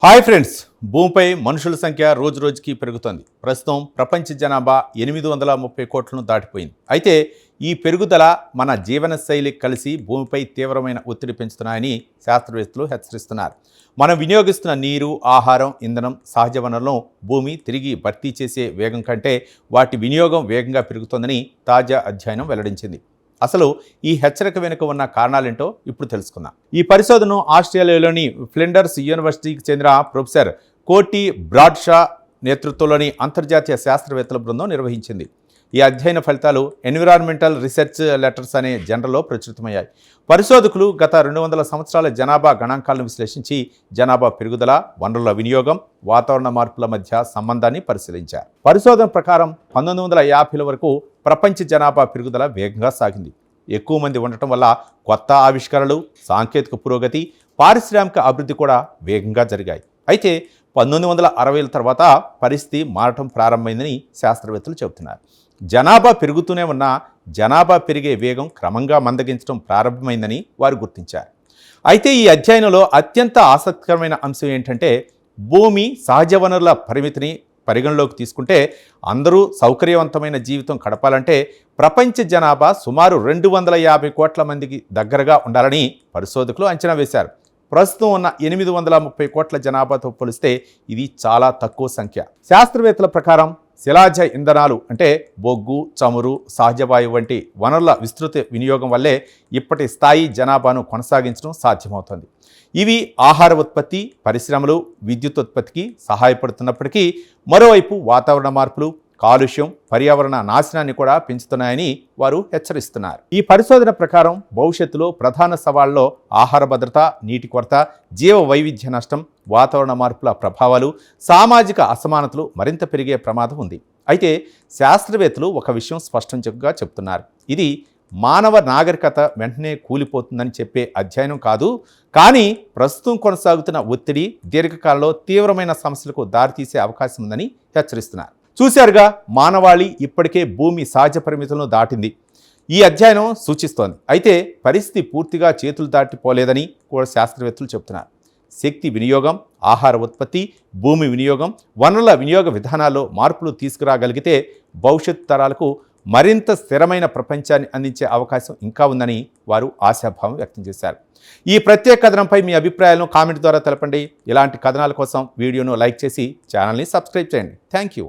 Hi friends, భూమిపై మనుషుల సంఖ్య రోజురోజుకి పెరుగుతోంది. ప్రస్తుతం ప్రపంచ జనాభా 830 కోట్లను దాటిపోయింది. అయితే ఈ పెరుగుదల మన జీవనశైలి కలిసి భూమిపై తీవ్రమైన ఒత్తిడి పెంచుతున్నాయని శాస్త్రవేత్తలు హెచ్చరిస్తున్నారు. మనం వినియోగిస్తున్న నీరు, ఆహారం, ఇంధనం, సహజ వనరులను భూమి తిరిగి భర్తీ చేసే వేగం కంటే వాటి వినియోగం వేగంగా పెరుగుతోందని తాజా అధ్యయనం వెల్లడించింది. అసలు ఈ హెచ్చరిక వెనుక ఉన్న కారణాలేంటో ఇప్పుడు తెలుసుకుందాం. ఈ పరిశోధనను ఆస్ట్రేలియాలోని ఫ్లిండర్స్ యూనివర్సిటీకి చెందిన ప్రొఫెసర్ కోటి బ్రాడ్షా నేతృత్వంలోని అంతర్జాతీయ శాస్త్రవేత్తల బృందం నిర్వహించింది. ఈ అధ్యయన ఫలితాలు ఎన్విరాన్మెంటల్ రీసెర్చ్ లెటర్స్ అనే జర్నల్లో ప్రచురితమయ్యాయి. పరిశోధకులు గత 200 సంవత్సరాల జనాభా గణాంకాలను విశ్లేషించి జనాభా పెరుగుదల, వనరుల వినియోగం, వాతావరణ మార్పుల మధ్య సంబంధాన్ని పరిశీలించారు. పరిశోధన ప్రకారం 1950ల వరకు ప్రపంచ జనాభా పెరుగుదల వేగంగా సాగింది. ఎక్కువ మంది ఉండటం వల్ల కొత్త ఆవిష్కరణలు, సాంకేతిక పురోగతి, పారిశ్రామిక అభివృద్ధి కూడా వేగంగా జరిగాయి. అయితే 1960ల తర్వాత పరిస్థితి మారటం ప్రారంభమైందని శాస్త్రవేత్తలు చెబుతున్నారు. జనాభా పెరుగుతూనే ఉన్న జనాభా పెరిగే వేగం క్రమంగా మందగించడం ప్రారంభమైందని వారు గుర్తించారు. అయితే ఈ అధ్యయనంలో అత్యంత ఆసక్తికరమైన అంశం ఏంటంటే, భూమి సహజ వనరుల పరిమితిని పరిగణలోకి తీసుకుంటే అందరూ సౌకర్యవంతమైన జీవితం గడపాలంటే ప్రపంచ జనాభా సుమారు 250 కోట్ల మందికి దగ్గరగా ఉండాలని పరిశోధకులు అంచనా వేశారు. ప్రస్తుతం ఉన్న 830 కోట్ల జనాభాతో పోలిస్తే ఇది చాలా తక్కువ సంఖ్య. శాస్త్రవేత్తల ప్రకారం శిలాజ ఇంధనాలు అంటే బొగ్గు, చమురు, సహజవాయువు వంటి వనరుల విస్తృత వినియోగం వల్లే ఇప్పటి స్థాయి జనాభాను కొనసాగించడం సాధ్యమవుతుంది. ఇవి ఆహార ఉత్పత్తి, పరిశ్రమలు, విద్యుత్ ఉత్పత్తికి సహాయపడుతున్నప్పటికీ మరోవైపు వాతావరణ మార్పులు, కాలుష్యం, పర్యావరణ నాశనాన్ని కూడా పెంచుతున్నాయని వారు హెచ్చరిస్తున్నారు. ఈ పరిశోధన ప్రకారం భవిష్యత్తులో ప్రధాన సవాళ్లలో ఆహార భద్రత, నీటి కొరత, జీవ వైవిధ్య నష్టం, వాతావరణ మార్పుల ప్రభావాలు, సామాజిక అసమానతలు మరింత పెరిగే ప్రమాదం ఉంది. అయితే శాస్త్రవేత్తలు ఒక విషయం స్పష్టంగా చెప్తున్నారు. ఇది మానవ నాగరికత వెంటనే కూలిపోతుందని చెప్పే అధ్యయనం కాదు, కానీ ప్రస్తుతం కొనసాగుతున్న ఒత్తిడి దీర్ఘకాలంలో తీవ్రమైన సమస్యలకు దారితీసే అవకాశం ఉందని హెచ్చరిస్తున్నారు. చూశారుగా, మానవాళి ఇప్పటికే భూమి సహజ పరిమితులను దాటింది ఈ అధ్యయనం సూచిస్తోంది. అయితే పరిస్థితి పూర్తిగా చేతులు దాటిపోలేదని కూడా శాస్త్రవేత్తలు చెబుతున్నారు. శక్తి వినియోగం, ఆహార ఉత్పత్తి, భూమి వినియోగం, వనరుల వినియోగ విధానాల్లో మార్పులు తీసుకురాగలిగితే భవిష్యత్తు తరాలకు మరింత స్థిరమైన ప్రపంచాన్ని అందించే అవకాశం ఇంకా ఉందని వారు ఆశాభావం వ్యక్తం చేశారు. ఈ ప్రత్యేక కథనంపై మీ అభిప్రాయాలను కామెంట్ ద్వారా తెలపండి. ఇలాంటి కథనాల కోసం వీడియోను లైక్ చేసి ఛానల్ని సబ్స్క్రైబ్ చేయండి. Thank you.